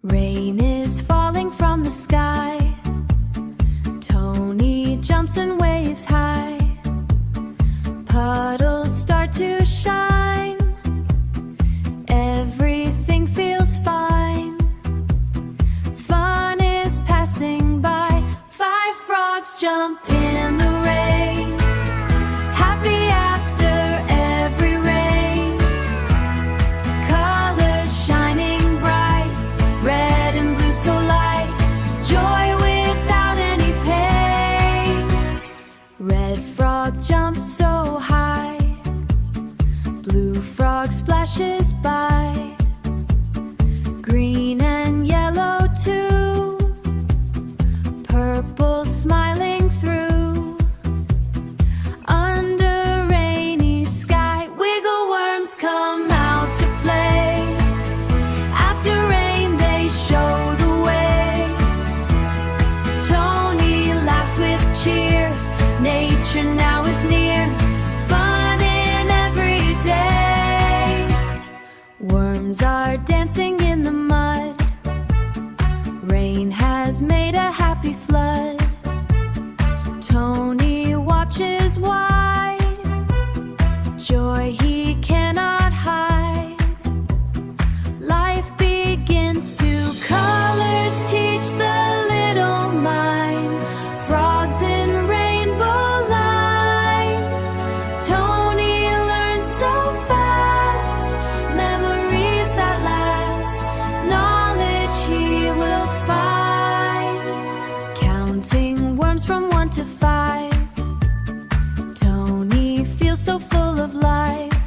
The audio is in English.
Rain is falling from the sky. Tony jumps and waves high. Puddles start to shine. Everything feels fine. Fun is passing by. 5 frogs jump in the rain. Happy after every rain. Colors shining bright. Red and blue so light. Joy without any pain. Red frog jumps so high. Blue frog splashes by. Green and yellow too. Purple smiling through. Under rainy sky, wiggle worms come out to play. After rain they show the way. Tony laughs with cheer. Nature now is near. Fun in every day. Worms are dancing in the mud. Rain has made a happy flood. Tony watches wide. Joy he cannot hide. Life begins to colors teach the little mind. Frogs in rainbow line. Tony learns so fast. Memories that last. Knowledge he will find. Counting worms from 1 to 5. Tony feels so full of life.